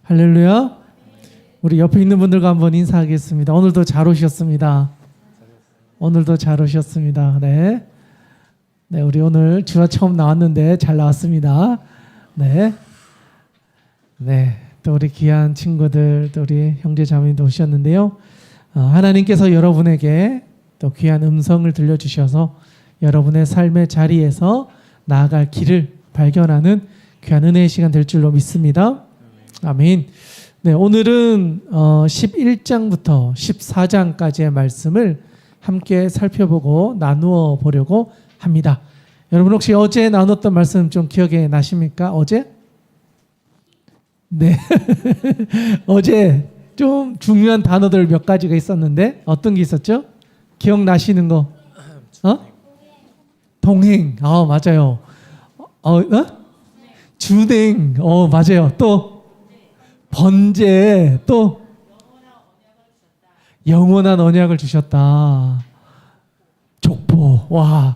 할렐루야. 우리 옆에 있는 분들과 한번 인사하겠습니다. 오늘도 잘 오셨습니다. 오늘도 잘 오셨습니다. 네. 네, 우리 오늘 주와 처음 나왔는데 잘 나왔습니다. 네. 네. 또 우리 귀한 친구들, 또 우리 형제 자매님도 오셨는데요. 하나님께서 여러분에게 또 귀한 음성을 들려주셔서 여러분의 삶의 자리에서 나아갈 길을 발견하는 귀한 은혜의 시간 될 줄로 믿습니다. 아멘. 네, 오늘은 11장부터 14장까지의 말씀을 함께 살펴보고 나누어 보려고 합니다. 여러분 혹시 어제 나눴던 말씀 좀 기억에 나십니까? 어제? 네. 어제 좀 중요한 단어들 몇 가지가 있었는데 어떤 게 있었죠? 기억나시는 거? 동행. 맞아요. 준행. 맞아요. 또 번제. 또 영원한 언약을 주셨다. 족보. 와.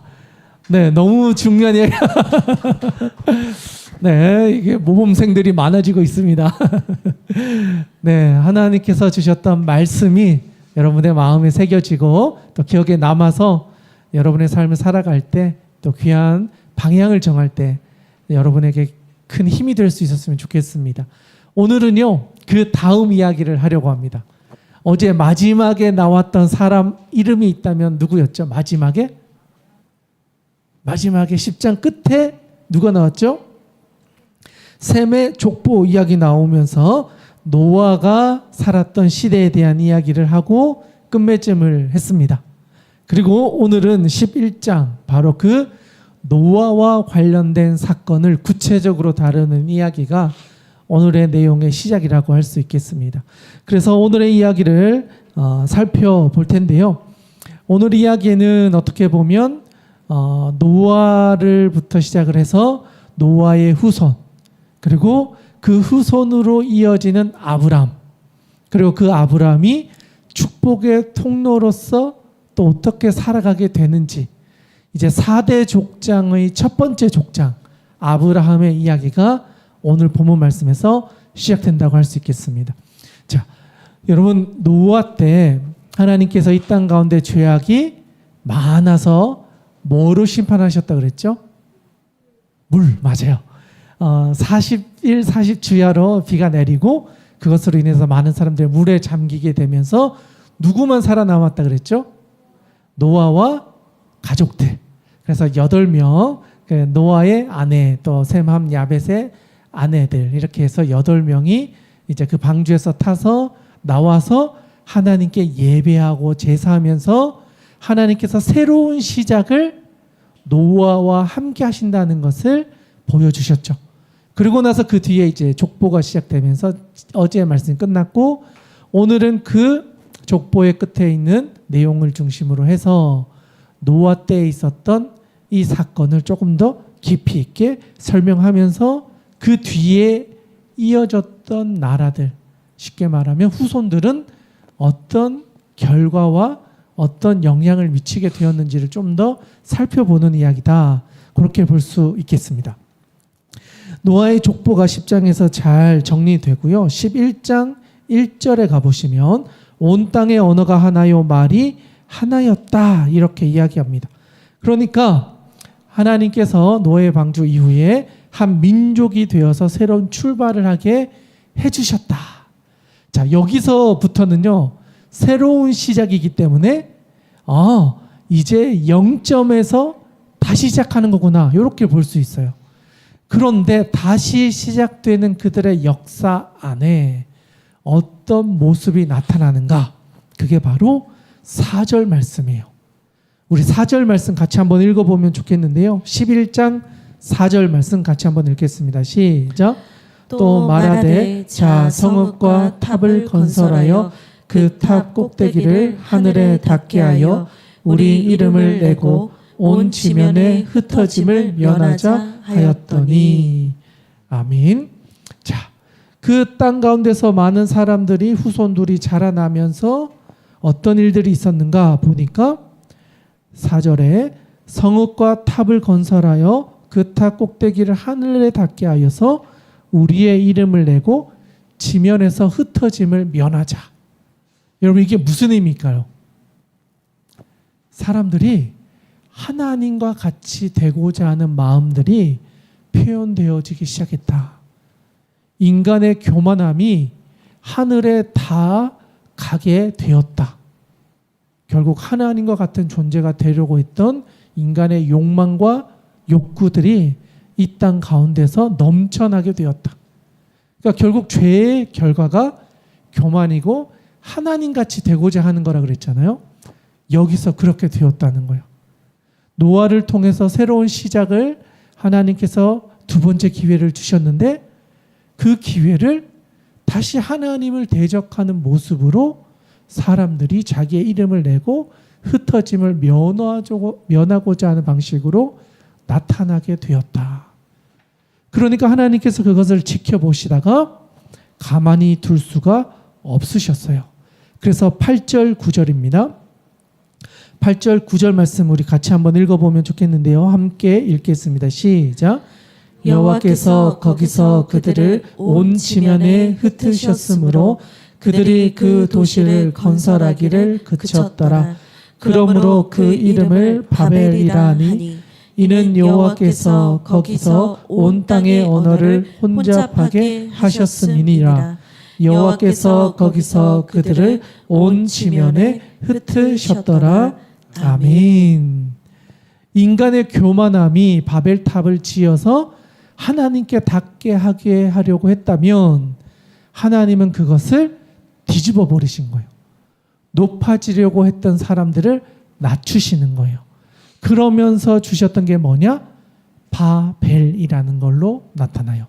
네, 너무 중요한 얘기. 네, 이게 모범생들이 많아지고 있습니다. 네, 하나님께서 주셨던 말씀이 여러분의 마음에 새겨지고 또 기억에 남아서 여러분의 삶을 살아갈 때 또 귀한 방향을 정할 때 여러분에게 큰 힘이 될 수 있었으면 좋겠습니다. 오늘은요, 그 다음 이야기를 하려고 합니다. 어제 마지막에 나왔던 사람 이름이 있다면 누구였죠? 마지막에 10장 끝에 누가 나왔죠? 셈의 족보 이야기 나오면서 노아가 살았던 시대에 대한 이야기를 하고 끝맺음을 했습니다. 그리고 오늘은 11장 바로 그 노아와 관련된 사건을 구체적으로 다루는 이야기가 오늘의 내용의 시작이라고 할 수 있겠습니다. 그래서 오늘의 이야기를 살펴볼 텐데요. 오늘 이야기는 어떻게 보면 노아를부터 시작을 해서 노아의 후손, 그리고 그 후손으로 이어지는 아브람, 그리고 그 아브람이 축복의 통로로서 또 어떻게 살아가게 되는지, 이제 4대 족장의 첫 번째 족장 아브라함의 이야기가 오늘 본문 말씀에서 시작된다고 할 수 있겠습니다. 자, 여러분, 노아 때 하나님께서 이 땅 가운데 죄악이 많아서 뭐로 심판하셨다 그랬죠? 물, 맞아요. 40일, 40주야로 비가 내리고 그것으로 인해서 많은 사람들이 물에 잠기게 되면서 누구만 살아남았다 그랬죠? 노아와 가족들. 그래서 8명, 노아의 아내, 또 셈, 함, 야벳의 아내들, 이렇게 해서 8명이 이제 그 방주에서 타서 나와서 하나님께 예배하고 제사하면서 하나님께서 새로운 시작을 노아와 함께 하신다는 것을 보여주셨죠. 그리고 나서 그 뒤에 이제 족보가 시작되면서 어제의 말씀이 끝났고, 오늘은 그 족보의 끝에 있는 내용을 중심으로 해서 노아 때에 있었던 이 사건을 조금 더 깊이 있게 설명하면서 그 뒤에 이어졌던 나라들, 쉽게 말하면 후손들은 어떤 결과와 어떤 영향을 미치게 되었는지를 좀 더 살펴보는 이야기다. 그렇게 볼 수 있겠습니다. 노아의 족보가 10장에서 잘 정리되고요. 11장 1절에 가보시면 온 땅의 언어가 하나요, 말이 하나였다, 이렇게 이야기합니다. 그러니까 하나님께서 노아의 방주 이후에 한 민족이 되어서 새로운 출발을 하게 해주셨다. 자, 여기서부터는요, 새로운 시작이기 때문에 이제 0점에서 다시 시작하는 거구나, 이렇게 볼 수 있어요. 그런데 다시 시작되는 그들의 역사 안에 어떤 모습이 나타나는가? 그게 바로 4절 말씀이에요. 우리 4절 말씀 같이 한번 읽어보면 좋겠는데요. 11장 4절 말씀 같이 한번 읽겠습니다. 시작. 또 말하되 자 성읍과 탑을 건설하여 그 탑 꼭대기를 하늘에 닿게 하여 우리 이름을 내고 온 지면에 흩어짐을 면하자 하였더니. 아멘. 자, 그 땅 가운데서 많은 사람들이, 후손들이 자라나면서 어떤 일들이 있었는가 보니까 4절에 성읍과 탑을 건설하여 그 탑 꼭대기를 하늘에 닿게 하여서 우리의 이름을 내고 지면에서 흩어짐을 면하자. 여러분 이게 무슨 의미일까요? 사람들이 하나님과 같이 되고자 하는 마음들이 표현되어지기 시작했다. 인간의 교만함이 하늘에 다 가게 되었다. 결국 하나님과 같은 존재가 되려고 했던 인간의 욕망과 욕구들이 이 땅 가운데서 넘쳐나게 되었다. 그러니까 결국 죄의 결과가 교만이고 하나님같이 되고자 하는 거라 그랬잖아요. 여기서 그렇게 되었다는 거예요. 노아를 통해서 새로운 시작을 하나님께서 두 번째 기회를 주셨는데 그 기회를 다시 하나님을 대적하는 모습으로 사람들이 자기의 이름을 내고 흩어짐을 면하고자 하는 방식으로 나타나게 되었다. 그러니까 하나님께서 그것을 지켜보시다가 가만히 둘 수가 없으셨어요. 그래서 8절 9절입니다. 8절 9절 말씀 우리 같이 한번 읽어보면 좋겠는데요. 함께 읽겠습니다. 시작. 여호와께서 거기서 그들을 온 지면에 흩으셨으므로 그들이 그 도시를 건설하기를 그쳤더라. 그러므로 그 이름을 바벨이라 하니 이는 여호와께서 거기서 온 땅의 언어를 혼잡하게 하셨음이니라. 여호와께서 거기서 그들을 온 지면에 흩으셨더라. 아멘. 인간의 교만함이 바벨탑을 지어서 하나님께 닿게 하게 하려고 했다면 하나님은 그것을 뒤집어 버리신 거예요. 높아지려고 했던 사람들을 낮추시는 거예요. 그러면서 주셨던 게 뭐냐? 바벨이라는 걸로 나타나요.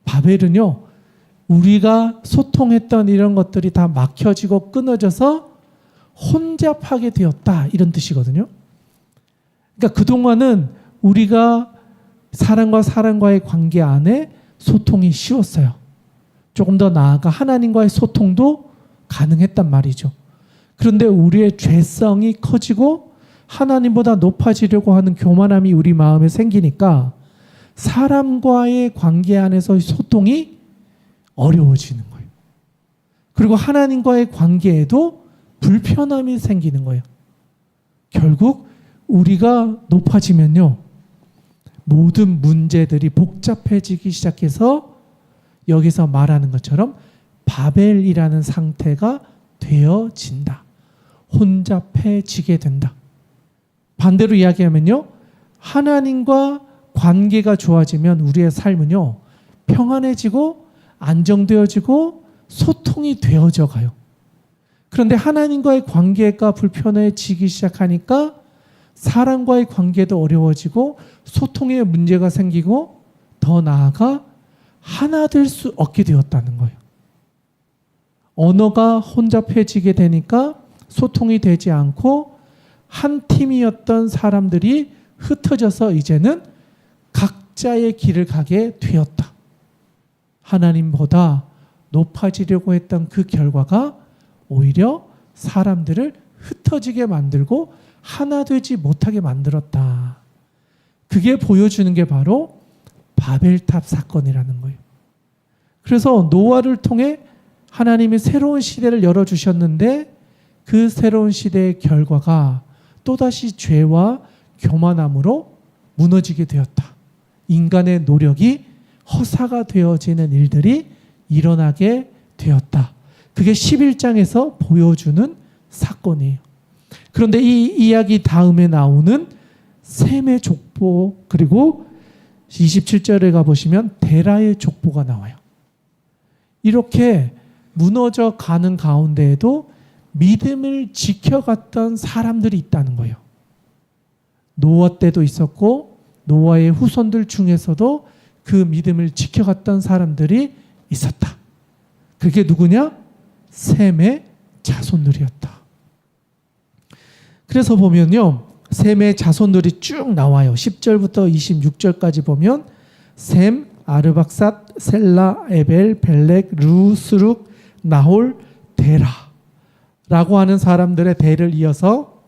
바벨은요, 우리가 소통했던 이런 것들이 다 막혀지고 끊어져서 혼잡하게 되었다, 이런 뜻이거든요. 그러니까 그동안은 우리가 사람과 사람과의 관계 안에 소통이 쉬웠어요. 조금 더 나아가 하나님과의 소통도 가능했단 말이죠. 그런데 우리의 죄성이 커지고 하나님보다 높아지려고 하는 교만함이 우리 마음에 생기니까 사람과의 관계 안에서 소통이 어려워지는 거예요. 그리고 하나님과의 관계에도 불편함이 생기는 거예요. 결국 우리가 높아지면요, 모든 문제들이 복잡해지기 시작해서 여기서 말하는 것처럼 바벨이라는 상태가 되어진다. 혼잡해지게 된다. 반대로 이야기하면요, 하나님과 관계가 좋아지면 우리의 삶은요, 평안해지고 안정되어지고 소통이 되어져 가요. 그런데 하나님과의 관계가 불편해지기 시작하니까 사람과의 관계도 어려워지고 소통에 문제가 생기고 더 나아가 하나 될 수 없게 되었다는 거예요. 언어가 혼잡해지게 되니까 소통이 되지 않고 한 팀이었던 사람들이 흩어져서 이제는 각자의 길을 가게 되었다. 하나님보다 높아지려고 했던 그 결과가 오히려 사람들을 흩어지게 만들고 하나 되지 못하게 만들었다. 그게 보여주는 게 바로 바벨탑 사건이라는 거예요. 그래서 노아를 통해 하나님이 새로운 시대를 열어주셨는데 그 새로운 시대의 결과가 또다시 죄와 교만함으로 무너지게 되었다. 인간의 노력이 허사가 되어지는 일들이 일어나게 되었다. 그게 11장에서 보여주는 사건이에요. 그런데 이 이야기 다음에 나오는 셈의 족보, 그리고 27절에 가보시면 데라의 족보가 나와요. 이렇게 무너져 가는 가운데에도 믿음을 지켜갔던 사람들이 있다는 거예요. 노아 때도 있었고 노아의 후손들 중에서도 그 믿음을 지켜갔던 사람들이 있었다. 그게 누구냐? 셈의 자손들이었다. 그래서 보면요, 셈의 자손들이 쭉 나와요. 10절부터 26절까지 보면 셈, 아르박삿, 셀라, 에벨, 벨렉, 루, 스룩, 나홀, 데라 라고 하는 사람들의 대를 이어서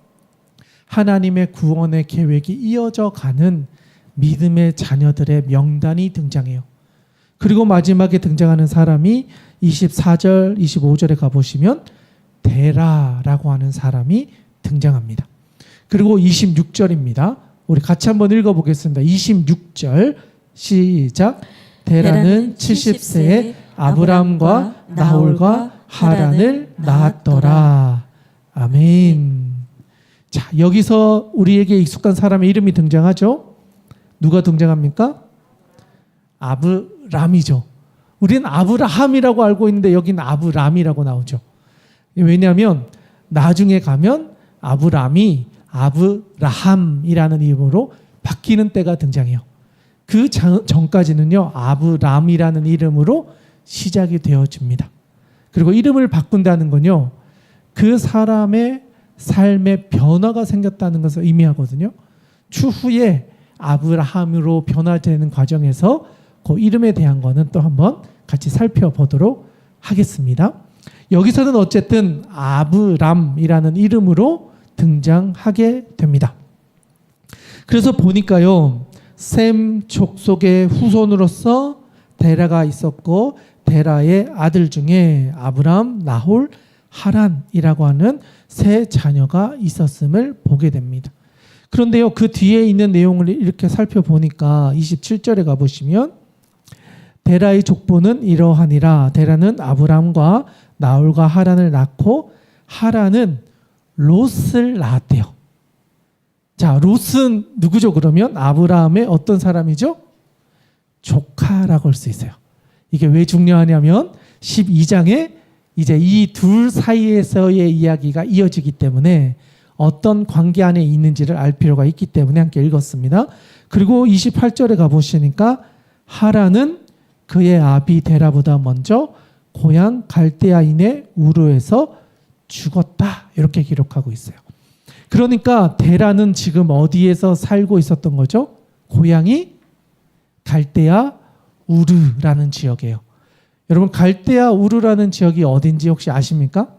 하나님의 구원의 계획이 이어져 가는 믿음의 자녀들의 명단이 등장해요. 그리고 마지막에 등장하는 사람이 24절, 25절에 가보시면 데라라고 하는 사람이 등장합니다. 그리고 26절입니다. 우리 같이 한번 읽어보겠습니다. 26절 시작. 데라는 70세에 아브람과 나홀과 하란을 낳았더라. 아멘. 자, 여기서 우리에게 익숙한 사람의 이름이 등장하죠. 누가 등장합니까? 아브람이죠. 우리는 아브라함이라고 알고 있는데 여기는 아브람이라고 나오죠. 왜냐하면 나중에 가면 아브람이 아브라함이라는 이름으로 바뀌는 때가 등장해요. 그 전까지는요, 아브람이라는 이름으로 시작이 되어집니다. 그리고 이름을 바꾼다는 건요, 그 사람의 삶의 변화가 생겼다는 것을 의미하거든요. 추후에 아브라함으로 변화되는 과정에서 그 이름에 대한 거는 또 한번 같이 살펴보도록 하겠습니다. 여기서는 어쨌든 아브람이라는 이름으로 등장하게 됩니다. 그래서 보니까요, 셈 족속의 후손으로서 데라가 있었고 데라의 아들 중에 아브람, 나홀, 하란이라고 하는 세 자녀가 있었음을 보게 됩니다. 그런데요, 그 뒤에 있는 내용을 이렇게 살펴보니까 27절에 가보시면 데라의 족보는 이러하니라. 데라는 아브람과 나홀과 하란을 낳고 하란은 롯을 낳았대요. 자, 롯은 누구죠? 그러면 아브라함의 어떤 사람이죠? 조카라고 할 수 있어요. 이게 왜 중요하냐면 12장에 이제 이 둘 사이에서의 이야기가 이어지기 때문에 어떤 관계 안에 있는지를 알 필요가 있기 때문에 함께 읽었습니다. 그리고 28절에 가보시니까 하란은 그의 아비 데라보다 먼저 고향 갈대아인의 우르에서 죽었다. 이렇게 기록하고 있어요. 그러니까 데라는 지금 어디에서 살고 있었던 거죠? 고향이 갈대아 우르라는 지역이에요. 여러분, 갈대아 우르라는 지역이 어딘지 혹시 아십니까?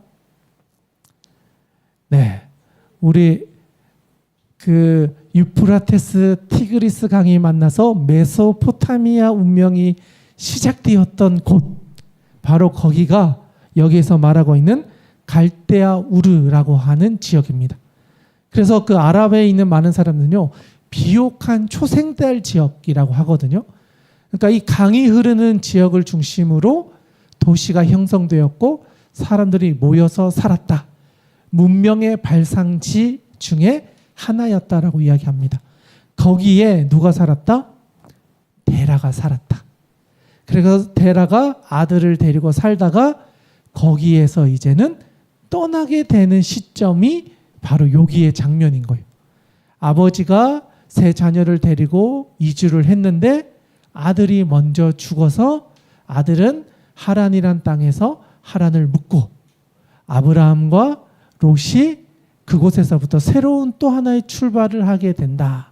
네, 우리 그 유프라테스 티그리스 강이 만나서 메소포타미아 운명이 시작되었던 곳, 바로 거기가 여기에서 말하고 있는 갈대아 우르라고 하는 지역입니다. 그래서 그 아랍에 있는 많은 사람들은요, 비옥한 초생달 지역이라고 하거든요. 그러니까 이 강이 흐르는 지역을 중심으로 도시가 형성되었고 사람들이 모여서 살았다. 문명의 발상지 중에 하나였다라고 이야기합니다. 거기에 누가 살았다? 데라가 살았다. 그래서 데라가 아들을 데리고 살다가 거기에서 이제는 떠나게 되는 시점이 바로 여기의 장면인 거예요. 아버지가 세 자녀를 데리고 이주를 했는데 아들이 먼저 죽어서 아들은 하란이란 땅에서 하란을 묻고 아브라함과 롯이 그곳에서부터 새로운 또 하나의 출발을 하게 된다.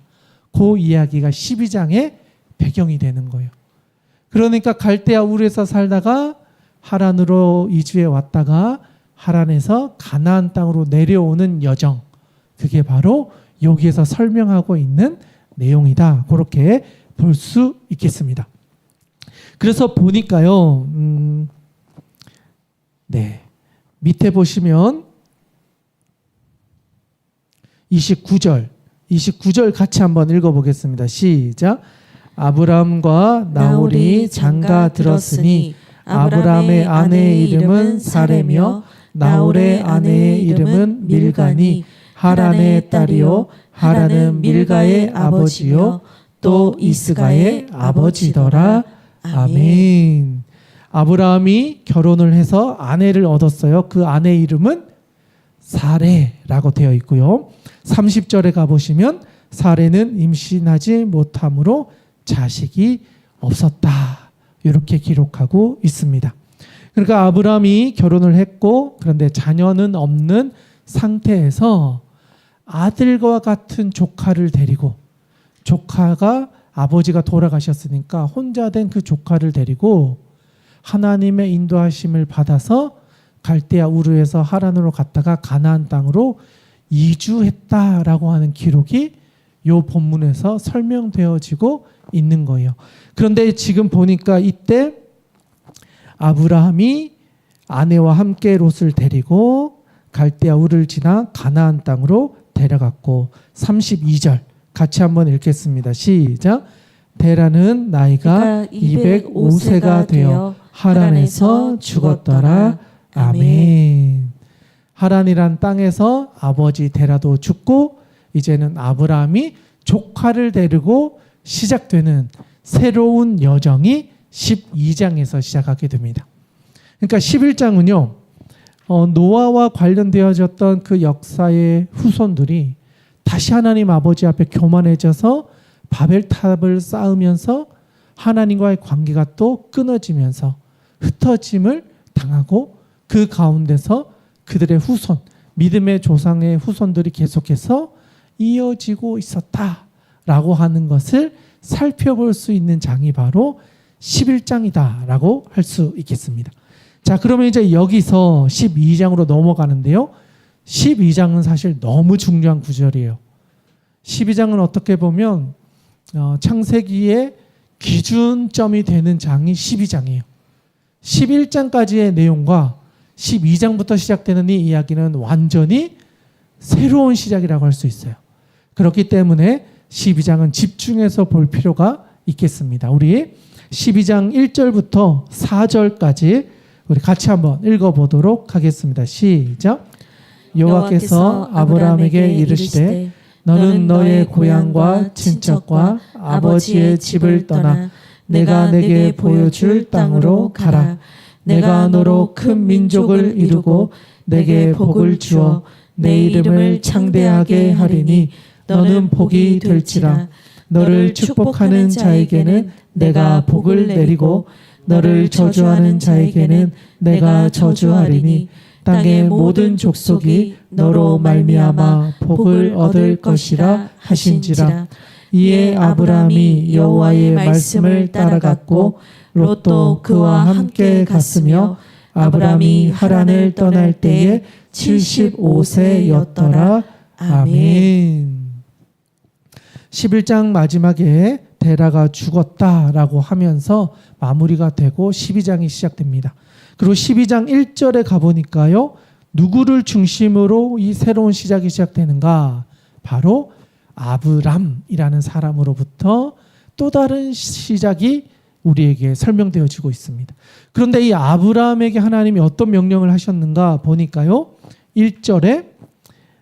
그 이야기가 12장의 배경이 되는 거예요. 그러니까 갈대아 우르에서 살다가 하란으로 이주해 왔다가 하란에서 가나안 땅으로 내려오는 여정, 그게 바로 여기에서 설명하고 있는 내용이다. 그렇게 볼 수 있겠습니다. 그래서 보니까요, 네, 밑에 보시면 29절 같이 한번 읽어보겠습니다. 시작. 아브람과 나홀이 장가 들었으니 아브람의 아내의 이름은 사레며 나홀의 아내의 이름은 밀가니 하란의 딸이요 하란은 밀가의 아버지요 또 이스가의 아버지더라. 아멘. 아브라함이 결혼을 해서 아내를 얻었어요. 그 아내의 이름은 사레라고 되어 있고요. 30절에 가보시면 사레는 임신하지 못함으로 자식이 없었다. 이렇게 기록하고 있습니다. 그러니까 아브라함이 결혼을 했고 그런데 자녀는 없는 상태에서 아들과 같은 조카를 데리고, 조카가 아버지가 돌아가셨으니까 혼자 된 그 조카를 데리고 하나님의 인도하심을 받아서 갈대아 우르에서 하란으로 갔다가 가나안 땅으로 이주했다라고 하는 기록이 요 본문에서 설명되어지고 있는 거예요. 그런데 지금 보니까 이때 아브라함이 아내와 함께 롯을 데리고 갈대아 우를 지나 가나안 땅으로 데려갔고 32절 같이 한번 읽겠습니다. 시작. 데라는 나이가 205세가 되어 하란에서 죽었더라. 아멘. 하란이란 땅에서 아버지 데라도 죽고 이제는 아브라함이 조카를 데리고 시작되는 새로운 여정이 12장에서 시작하게 됩니다. 그러니까 11장은요. 노아와 관련되어졌던 그 역사의 후손들이 다시 하나님 아버지 앞에 교만해져서 바벨탑을 쌓으면서 하나님과의 관계가 또 끊어지면서 흩어짐을 당하고 그 가운데서 그들의 후손, 믿음의 조상의 후손들이 계속해서 이어지고 있었다라고 하는 것을 살펴볼 수 있는 장이 바로 11장이다라고 할 수 있겠습니다. 자, 그러면 이제 여기서 12장으로 넘어가는데요. 12장은 사실 너무 중요한 구절이에요. 12장은 어떻게 보면 창세기의 기준점이 되는 장이 12장이에요. 11장까지의 내용과 12장부터 시작되는 이 이야기는 완전히 새로운 시작이라고 할 수 있어요. 그렇기 때문에 12장은 집중해서 볼 필요가 있겠습니다. 우리 12장 1절부터 4절까지 우리 같이 한번 읽어보도록 하겠습니다. 시작. 여호와께서 아브라함에게 이르시되 너는 너의 고향과 친척과 아버지의 집을 떠나 내가 내게 보여줄 땅으로 가라. 내가 너로 큰 민족을 이루고 내게 복을 주어 내 이름을 창대하게 하리니 너는 복이 될지라. 너를 축복하는 자에게는 내가 복을 내리고 너를 저주하는 자에게는 내가 저주하리니 땅의 모든 족속이 너로 말미암아 복을 얻을 것이라 하신지라. 이에 아브라함이 여호와의 말씀을 따라갔고 롯도 그와 함께 갔으며 아브라함이 하란을 떠날 때에 75세였더라. 아멘. 11장 마지막에 데라가 죽었다라고 하면서 마무리가 되고 12장이 시작됩니다. 그리고 12장 1절에 가보니까요. 누구를 중심으로 이 새로운 시작이 시작되는가? 바로 아브람이라는 사람으로부터 또 다른 시작이 우리에게 설명되어지고 있습니다. 그런데 이 아브라함에게 하나님이 어떤 명령을 하셨는가 보니까요. 1절에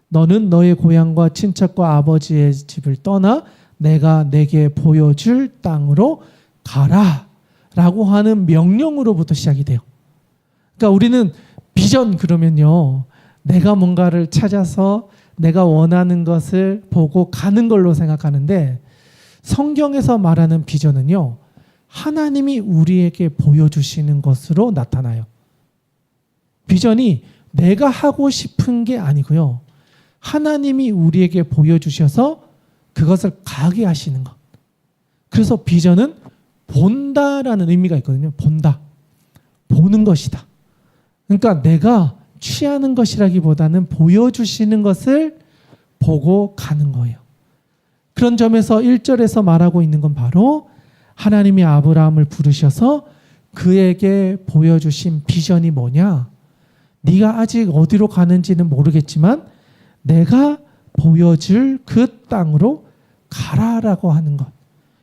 너는 너의 고향과 친척과 아버지의 집을 떠나 내가 내게 보여줄 땅으로 가라 라고 하는 명령으로부터 시작이 돼요. 그러니까 우리는 비전 그러면요. 내가 뭔가를 찾아서 내가 원하는 것을 보고 가는 걸로 생각하는데 성경에서 말하는 비전은요. 하나님이 우리에게 보여주시는 것으로 나타나요. 비전이 내가 하고 싶은 게 아니고요. 하나님이 우리에게 보여주셔서 그것을 가게 하시는 것. 그래서 비전은 본다라는 의미가 있거든요. 본다. 보는 것이다. 그러니까 내가 취하는 것이라기보다는 보여주시는 것을 보고 가는 거예요. 그런 점에서 1절에서 말하고 있는 건 바로 하나님이 아브라함을 부르셔서 그에게 보여주신 비전이 뭐냐? 네가 아직 어디로 가는지는 모르겠지만 내가 보여줄 그 땅으로 가라라고 하는 것.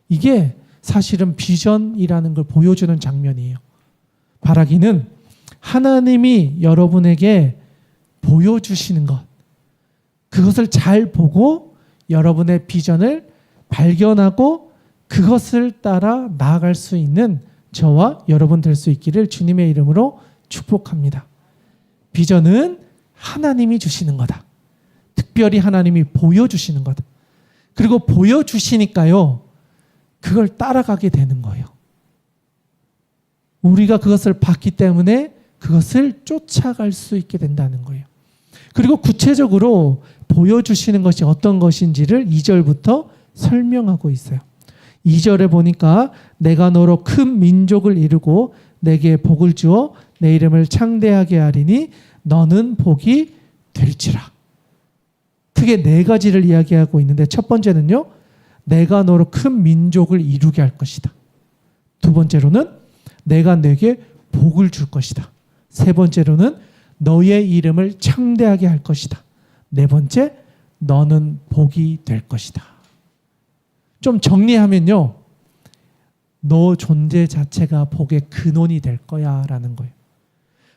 이게 사실은 비전이라는 걸 보여주는 장면이에요. 바라기는 하나님이 여러분에게 보여주시는 것. 그것을 잘 보고 여러분의 비전을 발견하고 그것을 따라 나아갈 수 있는 저와 여러분 될 수 있기를 주님의 이름으로 축복합니다. 비전은 하나님이 주시는 거다. 특별히 하나님이 보여주시는 거다. 그리고 보여주시니까요. 그걸 따라가게 되는 거예요. 우리가 그것을 봤기 때문에 그것을 쫓아갈 수 있게 된다는 거예요. 그리고 구체적으로 보여주시는 것이 어떤 것인지를 2절부터 설명하고 있어요. 2절에 보니까 내가 너로 큰 민족을 이루고 내게 복을 주어 내 이름을 창대하게 하리니 너는 복이 될지라. 크게 네 가지를 이야기하고 있는데 첫 번째는요. 내가 너로 큰 민족을 이루게 할 것이다. 두 번째로는 내가 내게 복을 줄 것이다. 세 번째로는 너의 이름을 창대하게 할 것이다. 네 번째, 너는 복이 될 것이다. 좀 정리하면요. 너 존재 자체가 복의 근원이 될 거야 라는 거예요.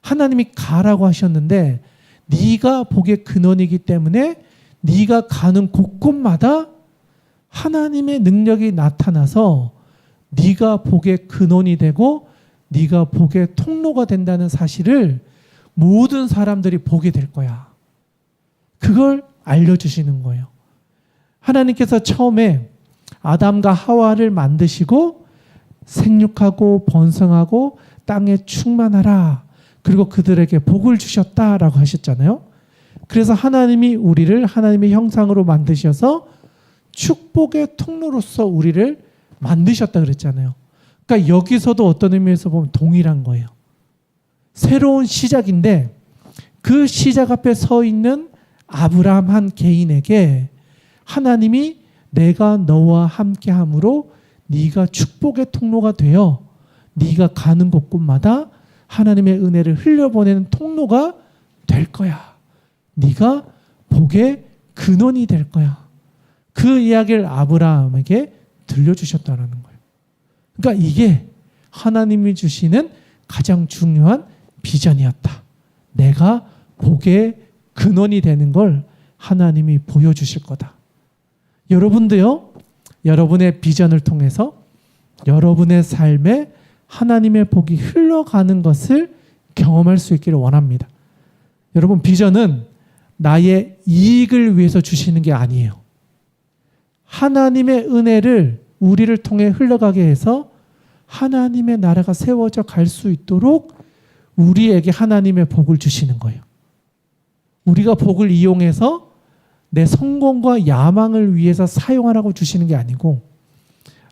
하나님이 가라고 하셨는데 네가 복의 근원이기 때문에 네가 가는 곳곳마다 하나님의 능력이 나타나서 네가 복의 근원이 되고 네가 복의 통로가 된다는 사실을 모든 사람들이 보게 될 거야. 그걸 알려주시는 거예요. 하나님께서 처음에 아담과 하와를 만드시고 생육하고 번성하고 땅에 충만하라. 그리고 그들에게 복을 주셨다라고 하셨잖아요. 그래서 하나님이 우리를 하나님의 형상으로 만드셔서 축복의 통로로서 우리를 만드셨다 그랬잖아요. 그러니까 여기서도 어떤 의미에서 보면 동일한 거예요. 새로운 시작인데 그 시작 앞에 서 있는 아브라함 한 개인에게 하나님이 내가 너와 함께함으로 네가 축복의 통로가 되어 네가 가는 곳곳마다 하나님의 은혜를 흘려보내는 통로가 될 거야. 네가 복의 근원이 될 거야. 그 이야기를 아브라함에게 들려주셨다는 거예요. 그러니까 이게 하나님이 주시는 가장 중요한 비전이었다. 내가 복의 근원이 되는 걸 하나님이 보여주실 거다. 여러분도요. 여러분의 비전을 통해서 여러분의 삶에 하나님의 복이 흘러가는 것을 경험할 수 있기를 원합니다. 여러분 비전은 나의 이익을 위해서 주시는 게 아니에요. 하나님의 은혜를 우리를 통해 흘러가게 해서 하나님의 나라가 세워져 갈 수 있도록 우리에게 하나님의 복을 주시는 거예요. 우리가 복을 이용해서 내 성공과 야망을 위해서 사용하라고 주시는 게 아니고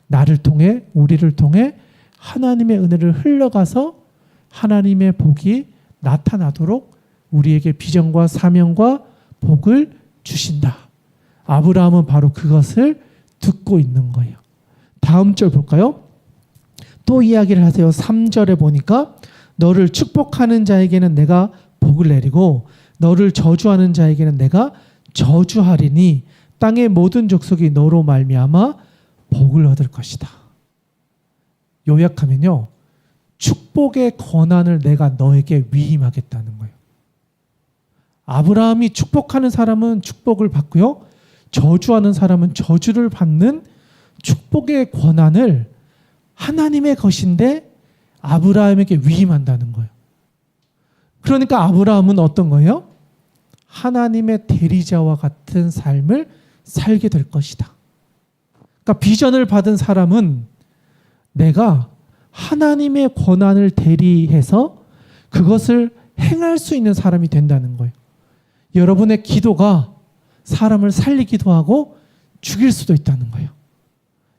나를 통해 우리를 통해 하나님의 은혜를 흘러가서 하나님의 복이 나타나도록 우리에게 비전과 사명과 복을 주신다. 아브라함은 바로 그것을 듣고 있는 거예요. 다음 절 볼까요? 또 이야기를 하세요. 3절에 보니까 너를 축복하는 자에게는 내가 복을 내리고 너를 저주하는 자에게는 내가 저주하리니 땅의 모든 족속이 너로 말미암아 복을 얻을 것이다. 요약하면요. 축복의 권한을 내가 너에게 위임하겠다는 거예요. 아브라함이 축복하는 사람은 축복을 받고요. 저주하는 사람은 저주를 받는 축복의 권한을 하나님의 것인데 아브라함에게 위임한다는 거예요. 그러니까 아브라함은 어떤 거예요? 하나님의 대리자와 같은 삶을 살게 될 것이다. 그러니까 비전을 받은 사람은 내가 하나님의 권한을 대리해서 그것을 행할 수 있는 사람이 된다는 거예요. 여러분의 기도가 사람을 살리기도 하고 죽일 수도 있다는 거예요.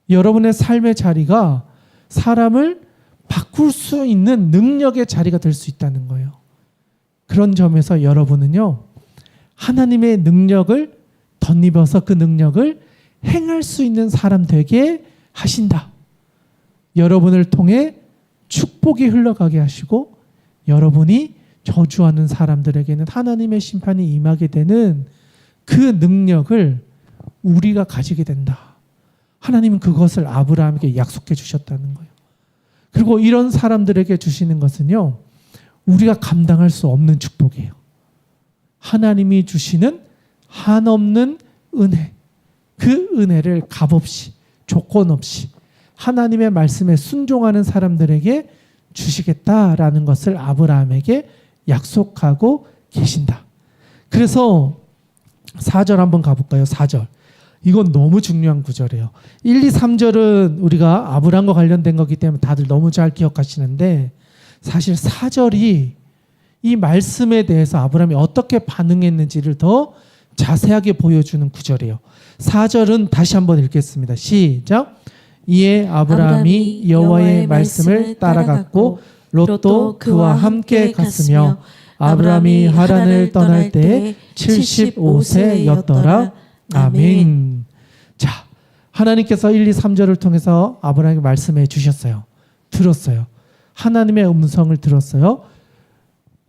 여러분의 삶의 자리가 사람을 바꿀 수 있는 능력의 자리가 될 수 있다는 거예요. 그런 점에서 여러분은요. 하나님의 능력을 덧입어서 그 능력을 행할 수 있는 사람 되게 하신다. 여러분을 통해 축복이 흘러가게 하시고 여러분이 저주하는 사람들에게는 하나님의 심판이 임하게 되는 그 능력을 우리가 가지게 된다. 하나님은 그것을 아브라함에게 약속해 주셨다는 거예요. 그리고 이런 사람들에게 주시는 것은요. 우리가 감당할 수 없는 축복이에요. 하나님이 주시는 한없는 은혜. 그 은혜를 값없이 조건 없이 하나님의 말씀에 순종하는 사람들에게 주시겠다라는 것을 아브라함에게 약속하고 계신다. 그래서 4절 한번 가볼까요? 4절. 이건 너무 중요한 구절이에요. 1, 2, 3절은 우리가 아브라함과 관련된 거기 때문에 다들 너무 잘 기억하시는데 사실 4절이 이 말씀에 대해서 아브라함이 어떻게 반응했는지를 더 자세하게 보여주는 구절이에요. 4절은 다시 한번 읽겠습니다. 시작. 이에 아브라함이 여호와의 말씀을 따라갔고 롯도 그와 함께 갔으며 아브라함이 하란을 떠날 때 75세였더라. 아멘. 자, 하나님께서 1, 2, 3절을 통해서 아브라함에게 말씀해 주셨어요. 들었어요. 하나님의 음성을 들었어요.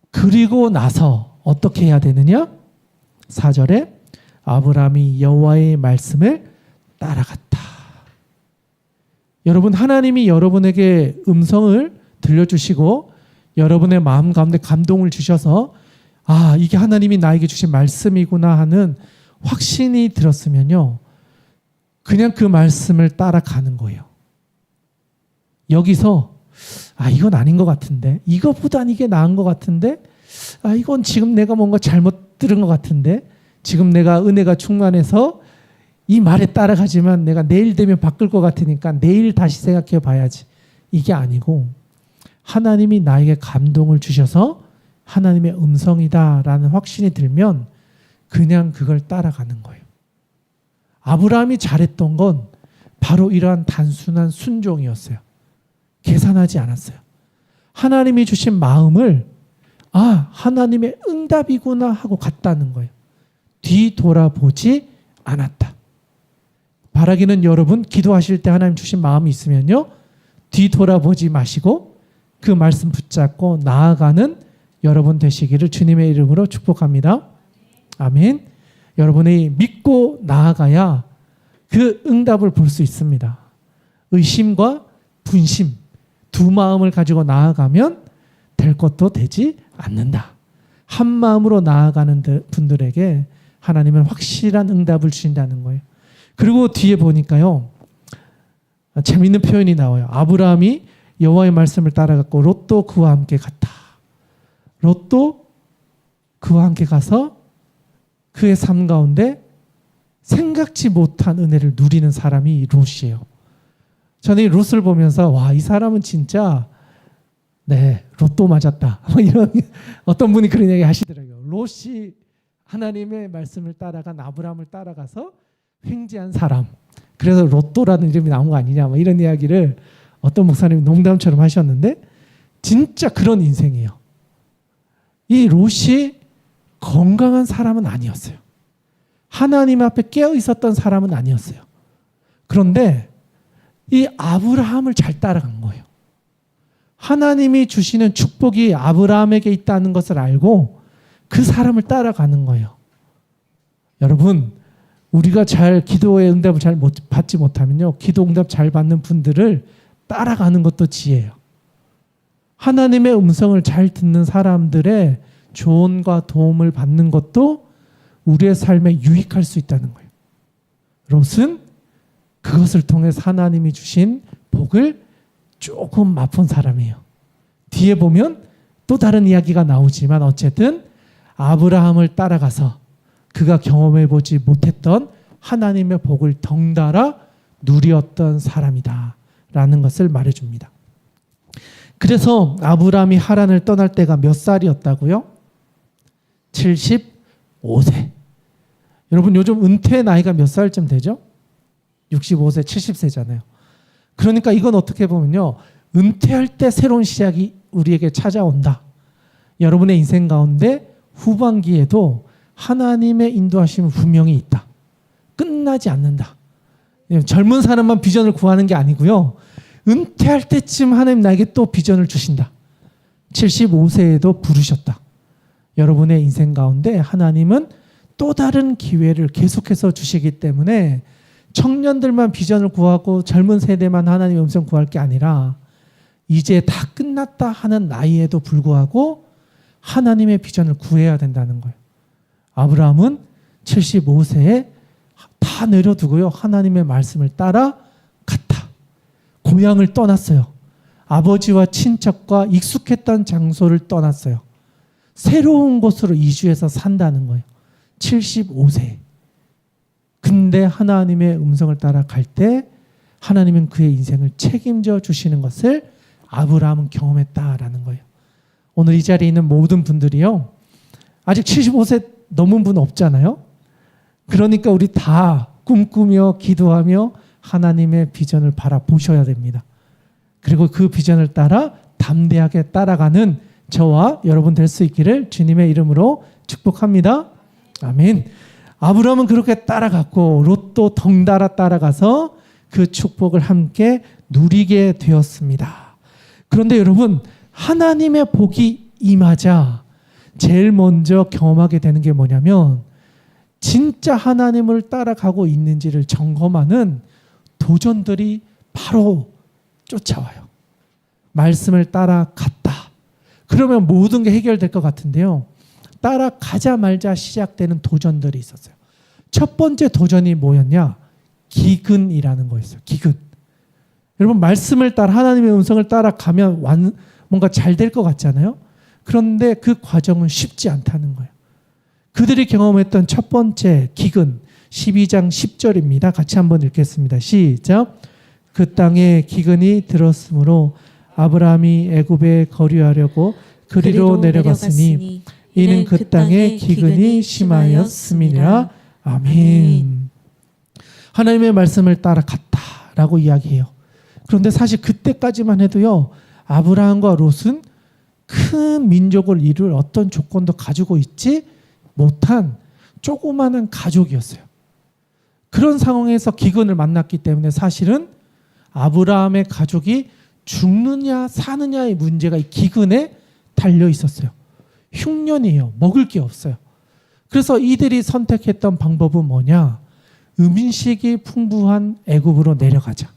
그리고 나서 어떻게 해야 되느냐? 4절에 아브라함이 여호와의 말씀을 따라갔다. 여러분, 하나님이 여러분에게 음성을 들려주시고 여러분의 마음 가운데 감동을 주셔서 아, 이게 하나님이 나에게 주신 말씀이구나 하는 확신이 들었으면요, 그냥 그 말씀을 따라가는 거예요. 여기서 아, 이건 아닌 것 같은데, 이것보단 이게 나은 것 같은데, 아, 이건 지금 내가 뭔가 잘못 들은 것 같은데, 지금 내가 은혜가 충만해서 이 말에 따라가지만 내가 내일 되면 바뀔 것 같으니까 내일 다시 생각해 봐야지. 이게 아니고 하나님이 나에게 감동을 주셔서 하나님의 음성이다라는 확신이 들면 그냥 그걸 따라가는 거예요. 아브라함이 잘했던 건 바로 이러한 단순한 순종이었어요. 계산하지 않았어요. 하나님이 주신 마음을 아, 하나님의 응답이구나 하고 갔다는 거예요. 뒤돌아보지 않았다. 바라기는 여러분 기도하실 때 하나님 주신 마음이 있으면요, 뒤돌아보지 마시고 그 말씀 붙잡고 나아가는 여러분 되시기를 주님의 이름으로 축복합니다. 아멘. 여러분이 믿고 나아가야 그 응답을 볼 수 있습니다. 의심과 분심 두 마음을 가지고 나아가면 될 것도 되지 않는다. 한 마음으로 나아가는 분들에게 하나님은 확실한 응답을 주신다는 거예요. 그리고 뒤에 보니까요, 재미있는 표현이 나와요. 아브라함이 여호와의 말씀을 따라갔고 롯도 그와 함께 갔다. 롯도 그와 함께 가서 그의 삶 가운데 생각지 못한 은혜를 누리는 사람이 롯이에요. 저는 이 롯을 보면서 와, 이 사람은 진짜 네, 롯도 맞았다. 이런 어떤 분이 그런 얘기 하시더라고요. 롯이 하나님의 말씀을 따라간 아브라함을 따라가서 횡재한 사람. 그래서 롯도라는 이름이 나온 거 아니냐, 뭐 이런 이야기를 어떤 목사님이 농담처럼 하셨는데 진짜 그런 인생이에요. 이 롯이 건강한 사람은 아니었어요. 하나님 앞에 깨어 있었던 사람은 아니었어요. 그런데 이 아브라함을 잘 따라간 거예요. 하나님이 주시는 축복이 아브라함에게 있다는 것을 알고 그 사람을 따라가는 거예요. 여러분, 우리가 잘 기도의 응답을 잘 받지 못하면요, 기도 응답 잘 받는 분들을 따라가는 것도 지혜예요. 하나님의 음성을 잘 듣는 사람들의 조언과 도움을 받는 것도 우리의 삶에 유익할 수 있다는 거예요. 롯은 그것을 통해서 하나님이 주신 복을 조금 맛본 사람이에요. 뒤에 보면 또 다른 이야기가 나오지만 어쨌든 아브라함을 따라가서 그가 경험해보지 못했던 하나님의 복을 덩달아 누렸던 사람이다 라는 것을 말해줍니다. 그래서 아브라함이 하란을 떠날 때가 몇 살이었다고요? 75세. 여러분, 요즘 은퇴 나이가 몇 살쯤 되죠? 65세, 70세잖아요. 그러니까 이건 어떻게 보면요, 은퇴할 때 새로운 시작이 우리에게 찾아온다. 여러분의 인생 가운데 후반기에도 하나님의 인도하심은 분명히 있다. 끝나지 않는다. 젊은 사람만 비전을 구하는 게 아니고요, 은퇴할 때쯤 하나님 나에게 또 비전을 주신다. 75세에도 부르셨다. 여러분의 인생 가운데 하나님은 또 다른 기회를 계속해서 주시기 때문에 청년들만 비전을 구하고 젊은 세대만 하나님의 음성 구할 게 아니라 이제 다 끝났다 하는 나이에도 불구하고 하나님의 비전을 구해야 된다는 거예요. 아브라함은 75세에 다 내려두고요, 하나님의 말씀을 따라 갔다. 고향을 떠났어요. 아버지와 친척과 익숙했던 장소를 떠났어요. 새로운 곳으로 이주해서 산다는 거예요. 75세. 근데 하나님의 음성을 따라 갈 때 하나님은 그의 인생을 책임져 주시는 것을 아브라함은 경험했다라는 거예요. 오늘 이 자리에 있는 모든 분들이요, 아직 75세 넘은 분 없잖아요. 그러니까 우리 다 꿈꾸며 기도하며 하나님의 비전을 바라보셔야 됩니다. 그리고 그 비전을 따라 담대하게 따라가는 저와 여러분 될 수 있기를 주님의 이름으로 축복합니다. 아멘. 아브라함은 그렇게 따라갔고 롯도 덩달아 따라가서 그 축복을 함께 누리게 되었습니다. 그런데 여러분, 하나님의 복이 임하자 제일 먼저 경험하게 되는 게 뭐냐면 진짜 하나님을 따라가고 있는지를 점검하는 도전들이 바로 쫓아와요. 말씀을 따라갔다. 그러면 모든 게 해결될 것 같은데요. 따라가자마자 시작되는 도전들이 있었어요. 첫 번째 도전이 뭐였냐? 기근이라는 거였어요. 기근. 여러분, 말씀을 따라 하나님의 음성을 따라가면 뭔가 잘 될 것 같잖아요. 그런데 그 과정은 쉽지 않다는 거예요. 그들이 경험했던 첫 번째 기근 12장 10절입니다. 같이 한번 읽겠습니다. 시작. 그 땅에 기근이 들었으므로 아브라함이 애굽에 거류하려고 그리로 내려갔으니 이는 그 땅에 기근이 심하였음이니라. 아멘. 하나님의 말씀을 따라갔다라고 이야기해요. 그런데 사실 그때까지만 해도요, 아브라함과 롯은 큰 민족을 이룰 어떤 조건도 가지고 있지 못한 조그마한 가족이었어요. 그런 상황에서 기근을 만났기 때문에 사실은 아브라함의 가족이 죽느냐 사느냐의 문제가 이 기근에 달려 있었어요. 흉년이에요. 먹을 게 없어요. 그래서 이들이 선택했던 방법은 뭐냐? 음식이 풍부한 애굽으로 내려가자.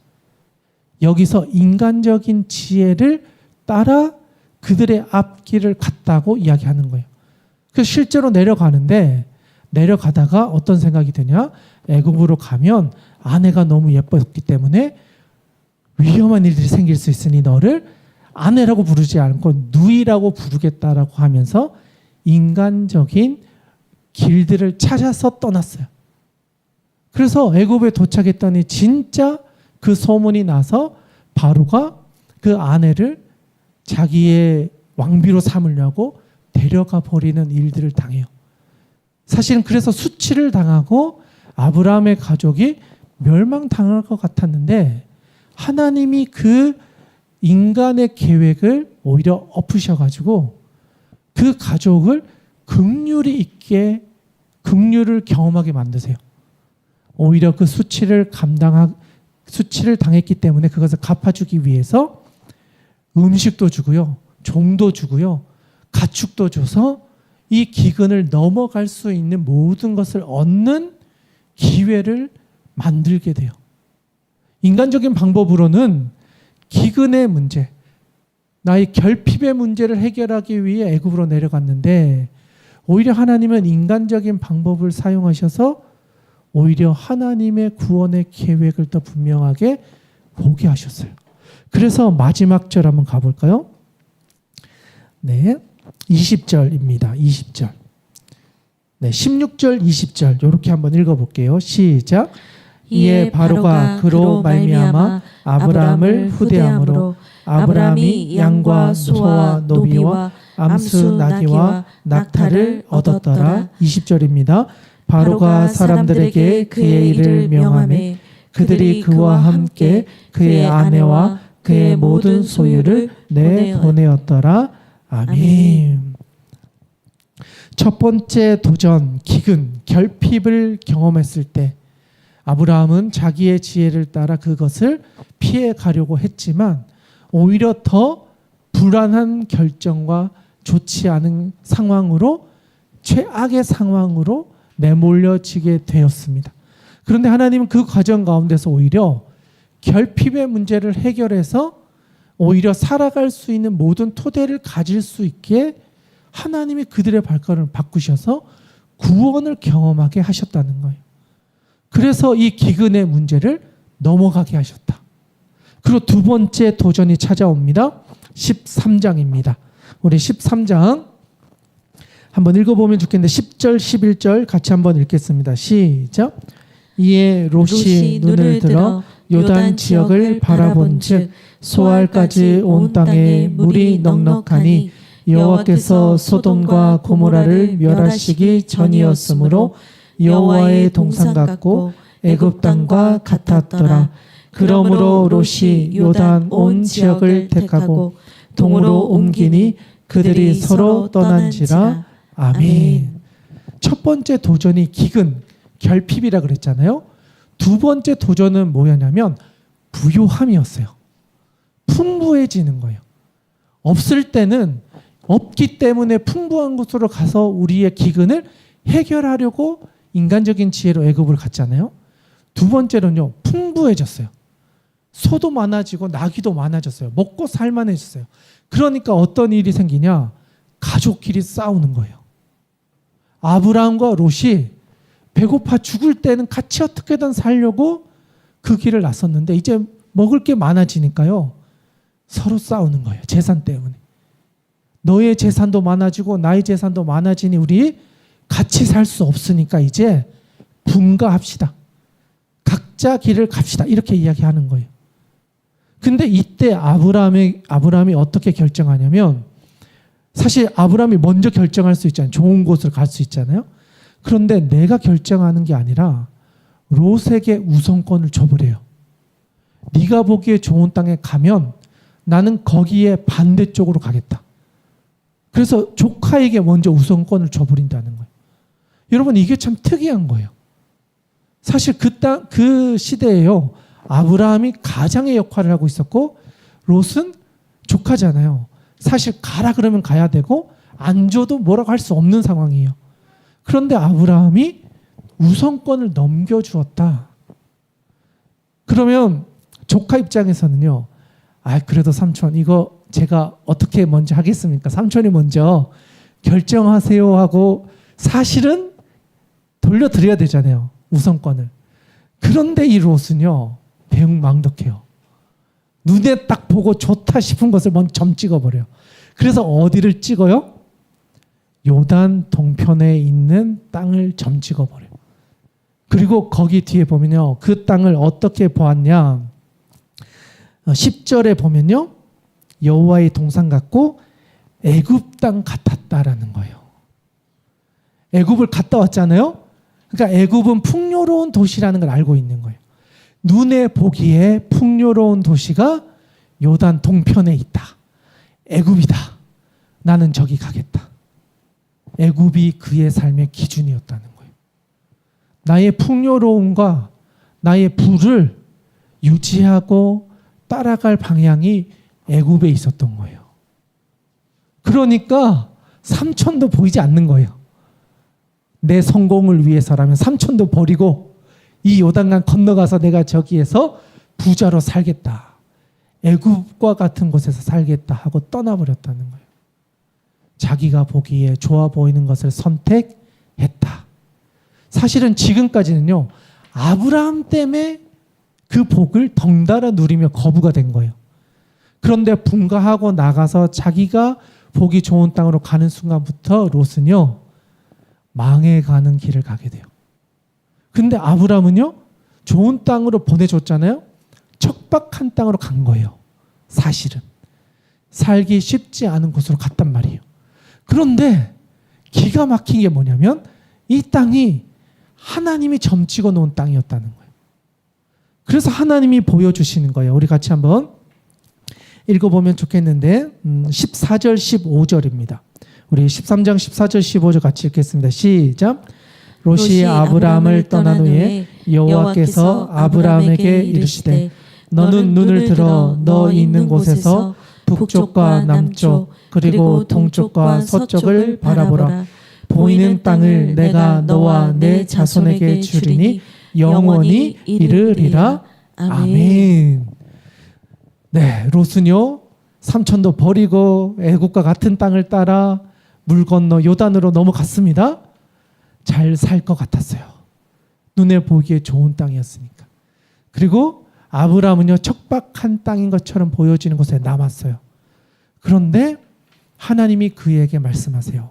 여기서 인간적인 지혜를 따라 그들의 앞길을 갔다고 이야기하는 거예요. 그래서 실제로 내려가는데 내려가다가 어떤 생각이 드냐? 애굽으로 가면 아내가 너무 예뻤기 때문에 위험한 일들이 생길 수 있으니 너를 아내라고 부르지 않고 누이라고 부르겠다라고 하면서 인간적인 길들을 찾아서 떠났어요. 그래서 애굽에 도착했더니 진짜 그 소문이 나서 바로가 그 아내를 자기의 왕비로 삼으려고 데려가 버리는 일들을 당해요. 사실은 그래서 수치를 당하고 아브라함의 가족이 멸망당할 것 같았는데 하나님이 그 인간의 계획을 오히려 엎으셔가지고 그 가족을 긍휼이 있게 긍휼을 경험하게 만드세요. 오히려 그 수치를 당했기 때문에 그것을 갚아주기 위해서 음식도 주고요, 종도 주고요, 가축도 줘서 이 기근을 넘어갈 수 있는 모든 것을 얻는 기회를 만들게 돼요. 인간적인 방법으로는 기근의 문제, 나의 결핍의 문제를 해결하기 위해 애굽으로 내려갔는데 오히려 하나님은 인간적인 방법을 사용하셔서 오히려 하나님의 구원의 계획을 더 분명하게 보게 하셨어요. 그래서 마지막 절 한번 가볼까요? 네, 20절입니다. 20절. 네, 16절, 20절 이렇게 한번 읽어볼게요. 시작. 이에 바로가 그로 말미암아 아브라함을 후대함으로 아브라함이 양과 소와 노비와 암수 나귀와 낙타를 얻었더라. 20절입니다. 바로가 사람들에게 그의 일을 명하매 그들이 그와 함께 그의 아내와 그의 모든 소유를 내보내었더라. 아멘. 첫 번째 도전, 기근, 결핍을 경험했을 때 아브라함은 자기의 지혜를 따라 그것을 피해 가려고 했지만 오히려 더 불안한 결정과 좋지 않은 상황으로, 최악의 상황으로 내몰려지게 되었습니다. 그런데 하나님은 그 과정 가운데서 오히려 결핍의 문제를 해결해서 오히려 살아갈 수 있는 모든 토대를 가질 수 있게 하나님이 그들의 발걸음을 바꾸셔서 구원을 경험하게 하셨다는 거예요. 그래서 이 기근의 문제를 넘어가게 하셨다. 그리고 두 번째 도전이 찾아옵니다. 13장입니다. 우리 13장 한번 읽어보면 좋겠는데 10절 11절 같이 한번 읽겠습니다. 시작. 이에 롯이 눈을 들어 요단 지역을 바라본 즉 소알까지 온 땅에 물이 넉넉하니 여호와께서 소돔과 고모라를 멸하시기 전이었으므로 여호와의 동산 같고 애굽 땅과 같았더라. 그러므로 롯이 요단 온 지역을 택하고 동으로 옮기니 그들이 서로 떠난지라. 아멘. 첫 번째 도전이 기근, 결핍이라 그랬잖아요. 두 번째 도전은 뭐였냐면 부요함이었어요. 풍부해지는 거예요. 없을 때는 없기 때문에 풍부한 곳으로 가서 우리의 기근을 해결하려고 인간적인 지혜로 애굽을 갔잖아요. 두 번째로는요, 풍부해졌어요. 소도 많아지고 나귀도 많아졌어요. 먹고 살만해졌어요. 그러니까 어떤 일이 생기냐? 가족끼리 싸우는 거예요. 아브라함과 롯이 배고파 죽을 때는 같이 어떻게든 살려고 그 길을 나섰는데 이제 먹을 게 많아지니까요. 서로 싸우는 거예요. 재산 때문에. 너의 재산도 많아지고 나의 재산도 많아지니 우리 같이 살 수 없으니까 이제 분가합시다. 각자 길을 갑시다. 이렇게 이야기하는 거예요. 근데 이때 아브라함이 어떻게 결정하냐면 사실 아브라함이 먼저 결정할 수 있잖아요. 좋은 곳을 갈 수 있잖아요. 그런데 내가 결정하는 게 아니라 롯에게 우선권을 줘버려요. 네가 보기에 좋은 땅에 가면 나는 거기에 반대쪽으로 가겠다. 그래서 조카에게 먼저 우선권을 줘버린다는 거예요. 여러분 이게 참 특이한 거예요. 사실 그 시대에요. 아브라함이 가장의 역할을 하고 있었고 롯은 조카잖아요. 사실 가라 그러면 가야 되고 안 줘도 뭐라고 할 수 없는 상황이에요. 그런데 아브라함이 우선권을 넘겨주었다. 그러면 조카 입장에서는요. 그래도 삼촌 이거 제가 어떻게 먼저 하겠습니까? 삼촌이 먼저 결정하세요 하고 사실은 돌려드려야 되잖아요. 우선권을. 그런데 이 롯은요. 배웅망덕해요. 눈에 딱 보고 좋다 싶은 것을 먼저 점 찍어버려요. 그래서 어디를 찍어요? 요단 동편에 있는 땅을 점 찍어버려요. 그리고 거기 뒤에 보면요. 그 땅을 어떻게 보았냐. 10절에 보면요. 여호와의 동산 같고 애굽 땅 같았다라는 거예요. 애굽을 갔다 왔잖아요. 그러니까 애굽은 풍요로운 도시라는 걸 알고 있는 거예요. 눈에 보기에 풍요로운 도시가 요단 동편에 있다. 애굽이다. 나는 저기 가겠다. 애굽이 그의 삶의 기준이었다는 거예요. 나의 풍요로움과 나의 부를 유지하고 따라갈 방향이 애굽에 있었던 거예요. 그러니까 삼촌도 보이지 않는 거예요. 내 성공을 위해서라면 삼촌도 버리고 이 요단강 건너가서 내가 저기에서 부자로 살겠다. 애굽과 같은 곳에서 살겠다 하고 떠나버렸다는 거예요. 자기가 보기에 좋아 보이는 것을 선택했다. 사실은 지금까지는요. 아브라함 때문에 그 복을 덩달아 누리며 거부가 된 거예요. 그런데 분가하고 나가서 자기가 보기 좋은 땅으로 가는 순간부터 롯은요. 망해가는 길을 가게 돼요. 근데 아브라함은요. 좋은 땅으로 보내줬잖아요. 척박한 땅으로 간 거예요. 사실은. 살기 쉽지 않은 곳으로 갔단 말이에요. 그런데 기가 막힌 게 뭐냐면 이 땅이 하나님이 점찍어 놓은 땅이었다는 거예요. 그래서 하나님이 보여주시는 거예요. 우리 같이 한번 읽어보면 좋겠는데 14절 15절입니다. 우리 13장 14절 15절 같이 읽겠습니다. 시작. 롯이 아브라함을 떠난 후에 여호와께서 아브라함에게 이르시되 너는 눈을 들어 너 있는 곳에서 북쪽과 남쪽 그리고 동쪽과 서쪽을 바라보라. 보이는 땅을 내가 너와 내 자손에게 주리니 영원히 이르리라. 아멘. 네, 롯은요 삼촌도 버리고 애국과 같은 땅을 따라 물 건너 요단으로 넘어갔습니다. 잘 살 것 같았어요. 눈에 보기에 좋은 땅이었으니까. 그리고 아브라함은요 척박한 땅인 것처럼 보여지는 곳에 남았어요. 그런데 하나님이 그에게 말씀하세요.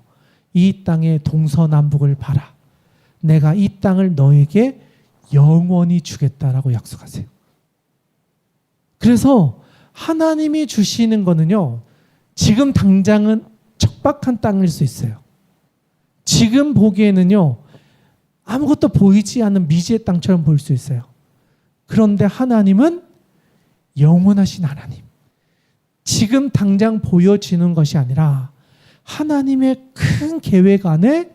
이 땅의 동서남북을 봐라. 내가 이 땅을 너에게 영원히 주겠다라고 약속하세요. 그래서 하나님이 주시는 거는요. 지금 당장은 척박한 땅일 수 있어요. 지금 보기에는요. 아무것도 보이지 않는 미지의 땅처럼 보일 수 있어요. 그런데 하나님은 영원하신 하나님. 지금 당장 보여지는 것이 아니라 하나님의 큰 계획 안에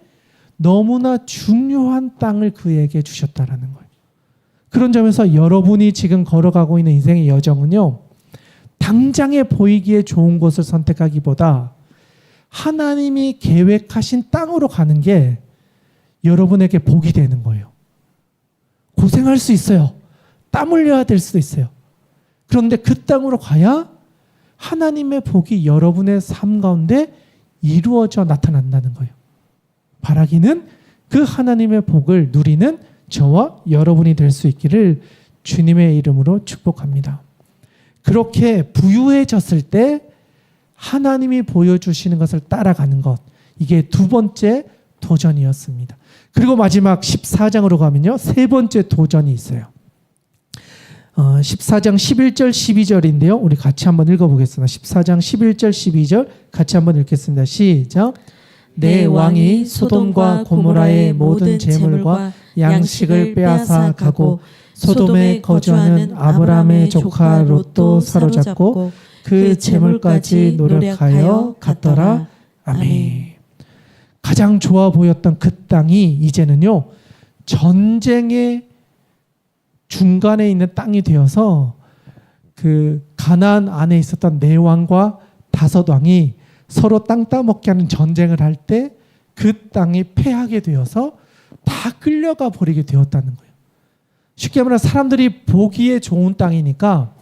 너무나 중요한 땅을 그에게 주셨다라는 거예요. 그런 점에서 여러분이 지금 걸어가고 있는 인생의 여정은요, 당장에 보이기에 좋은 곳을 선택하기보다 하나님이 계획하신 땅으로 가는 게 여러분에게 복이 되는 거예요. 고생할 수 있어요. 땀 흘려야 될 수도 있어요. 그런데 그 땅으로 가야 하나님의 복이 여러분의 삶 가운데 이루어져 나타난다는 거예요. 바라기는 그 하나님의 복을 누리는 저와 여러분이 될 수 있기를 주님의 이름으로 축복합니다. 그렇게 부유해졌을 때 하나님이 보여주시는 것을 따라가는 것, 이게 두 번째 도전이었습니다. 그리고 마지막 14장으로 가면요, 세 번째 도전이 있어요. 14장 11절 12절인데요. 우리 같이 한번 읽어보겠습니다. 14장 11절 12절 같이 한번 읽겠습니다. 시작. 내 왕이 소돔과 고모라의 모든 재물과 양식을 빼앗아 가고 소돔에 거주하는 아브라함의 조카 롯도 사로잡고 그 재물까지 노력하여 갔더라. 아멘. 가장 좋아 보였던 그 땅이 이제는요, 전쟁의 중간에 있는 땅이 되어서 그 가나안 안에 있었던 네 왕과 다섯 왕이 서로 땅 따먹게 하는 전쟁을 할 때 그 땅이 패하게 되어서 다 끌려가 버리게 되었다는 거예요. 쉽게 말하면 사람들이 보기에 좋은 땅이니까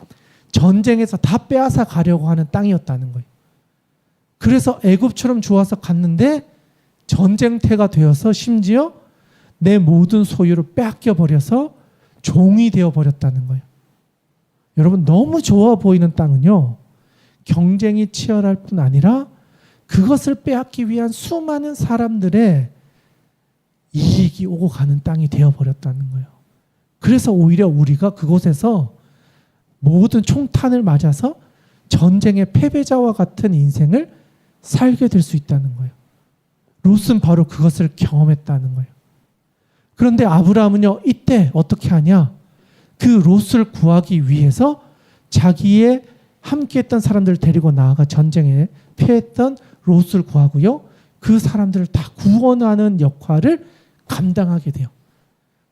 전쟁에서 다 빼앗아 가려고 하는 땅이었다는 거예요. 그래서 애굽처럼 좋아서 갔는데 전쟁터가 되어서 심지어 내 모든 소유를 빼앗겨 버려서 종이 되어 버렸다는 거예요. 여러분, 너무 좋아 보이는 땅은요, 경쟁이 치열할 뿐 아니라 그것을 빼앗기 위한 수많은 사람들의 이익이 오고 가는 땅이 되어 버렸다는 거예요. 그래서 오히려 우리가 그곳에서 모든 총탄을 맞아서 전쟁의 패배자와 같은 인생을 살게 될 수 있다는 거예요. 롯은 바로 그것을 경험했다는 거예요. 그런데 아브라함은요, 이때 어떻게 하냐? 그 롯을 구하기 위해서 자기의 함께했던 사람들을 데리고 나아가 전쟁에 패했던 롯을 구하고요, 그 사람들을 다 구원하는 역할을 감당하게 돼요.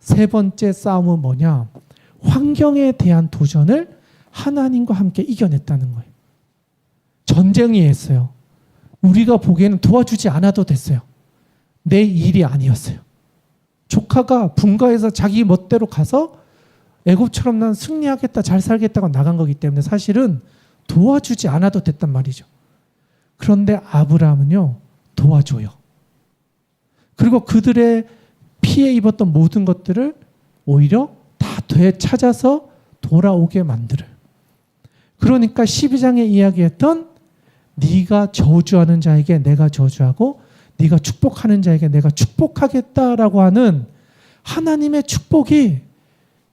세 번째 싸움은 뭐냐? 환경에 대한 도전을 하나님과 함께 이겨냈다는 거예요. 전쟁이었어요. 우리가 보기에는 도와주지 않아도 됐어요. 내 일이 아니었어요. 조카가 분가해서 자기 멋대로 가서 애굽처럼 난 승리하겠다, 잘 살겠다고 나간 거기 때문에 사실은 도와주지 않아도 됐단 말이죠. 그런데 아브라함은요, 도와줘요. 그리고 그들의 피해 입었던 모든 것들을 오히려 다 되찾아서 돌아오게 만들어요. 그러니까 12장에 이야기했던 네가 저주하는 자에게 내가 저주하고 네가 축복하는 자에게 내가 축복하겠다라고 하는 하나님의 축복이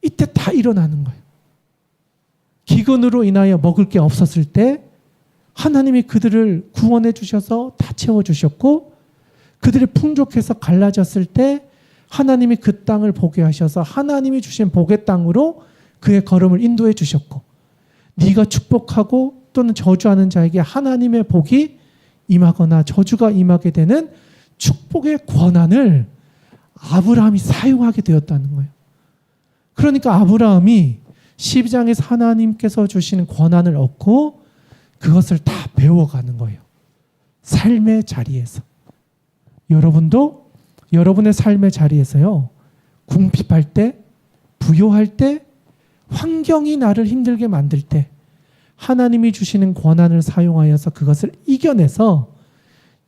이때 다 일어나는 거예요. 기근으로 인하여 먹을 게 없었을 때 하나님이 그들을 구원해 주셔서 다 채워주셨고, 그들이 풍족해서 갈라졌을 때 하나님이 그 땅을 보게 하셔서 하나님이 주신 복의 땅으로 그의 걸음을 인도해 주셨고, 네가 축복하고 또는 저주하는 자에게 하나님의 복이 임하거나 저주가 임하게 되는 축복의 권한을 아브라함이 사용하게 되었다는 거예요. 그러니까 아브라함이 12장에서 하나님께서 주시는 권한을 얻고 그것을 다 배워가는 거예요. 삶의 자리에서. 여러분도 여러분의 삶의 자리에서요, 궁핍할 때, 부요할 때, 환경이 나를 힘들게 만들 때 하나님이 주시는 권한을 사용하여서 그것을 이겨내서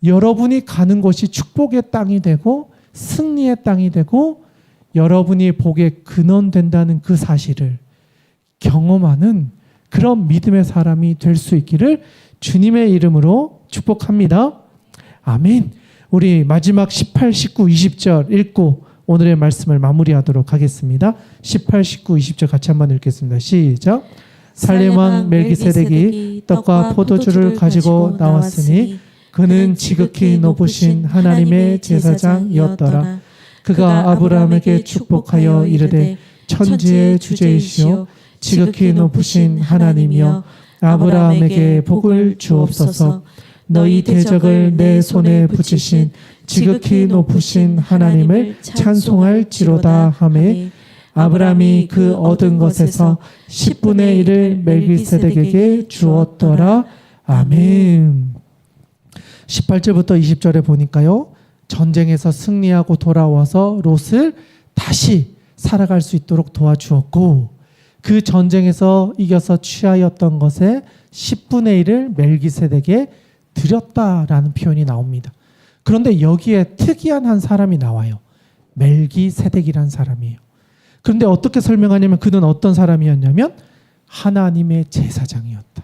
여러분이 가는 곳이 축복의 땅이 되고 승리의 땅이 되고 여러분이 복의 근원 된다는 그 사실을 경험하는 그런 믿음의 사람이 될 수 있기를 주님의 이름으로 축복합니다. 아멘. 우리 마지막 18, 19, 20절 읽고 오늘의 말씀을 마무리하도록 하겠습니다. 18, 19, 20절 같이 한번 읽겠습니다. 시작. 살렘 왕 멜기세덱이 떡과 포도주를 가지고 나왔으니 그는 지극히 높으신 하나님의 제사장이었더라. 그가 아브라함에게 축복하여 이르되 천지의 주제이시오 지극히 높으신 하나님이여 아브라함에게 복을 주옵소서. 너희 대적을 내 손에 붙이신 지극히 높으신 하나님을 찬송할지로다 하매 아브라함이 그 얻은 것에서 10분의 1을 멜기세덱에게 주었더라. 아멘. 18절부터 20절에 보니까요. 전쟁에서 승리하고 돌아와서 롯을 다시 살아갈 수 있도록 도와주었고 그 전쟁에서 이겨서 취하였던 것의 10분의 1을 멜기세덱에 드렸다라는 표현이 나옵니다. 그런데 여기에 특이한 한 사람이 나와요. 멜기세덱이라는 사람이에요. 그런데 어떻게 설명하냐면 그는 어떤 사람이었냐면 하나님의 제사장이었다.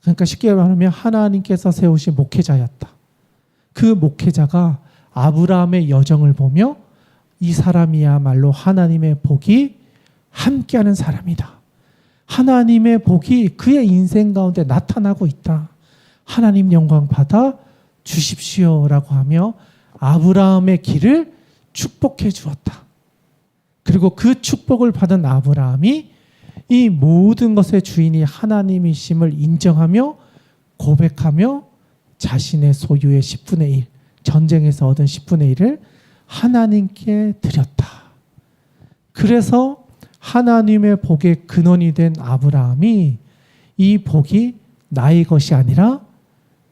그러니까 쉽게 말하면 하나님께서 세우신 목회자였다. 그 목회자가 아브라함의 여정을 보며 이 사람이야말로 하나님의 복이 함께하는 사람이다. 하나님의 복이 그의 인생 가운데 나타나고 있다. 하나님 영광 받아 주십시오라고 하며 아브라함의 길을 축복해 주었다. 그리고 그 축복을 받은 아브라함이 이 모든 것의 주인이 하나님이심을 인정하며 고백하며 자신의 소유의 10분의 1, 전쟁에서 얻은 10분의 1을 하나님께 드렸다. 그래서 하나님의 복의 근원이 된 아브라함이 이 복이 나의 것이 아니라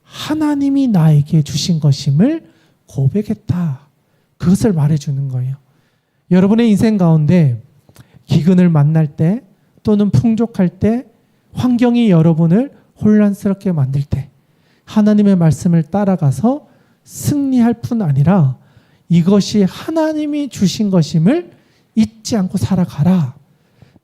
하나님이 나에게 주신 것임을 고백했다. 그것을 말해주는 거예요. 여러분의 인생 가운데 기근을 만날 때 또는 풍족할 때 환경이 여러분을 혼란스럽게 만들 때 하나님의 말씀을 따라가서 승리할 뿐 아니라 이것이 하나님이 주신 것임을 잊지 않고 살아가라.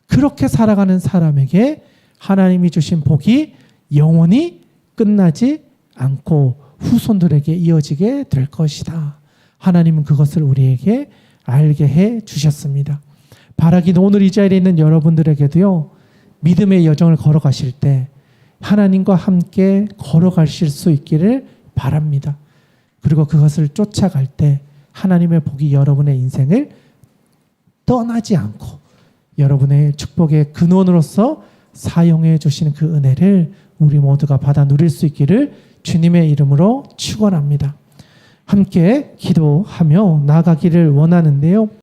그렇게 살아가는 사람에게 하나님이 주신 복이 영원히 끝나지 않고 후손들에게 이어지게 될 것이다. 하나님은 그것을 우리에게 알게 해 주셨습니다. 바라기는 오늘 이 자리에 있는 여러분들에게도요. 믿음의 여정을 걸어가실 때 하나님과 함께 걸어가실 수 있기를 바랍니다. 그리고 그것을 쫓아갈 때 하나님의 복이 여러분의 인생을 떠나지 않고 여러분의 축복의 근원으로서 사용해 주시는 그 은혜를 우리 모두가 받아 누릴 수 있기를 주님의 이름으로 축원합니다. 함께 기도하며 나아가기를 원하는데요.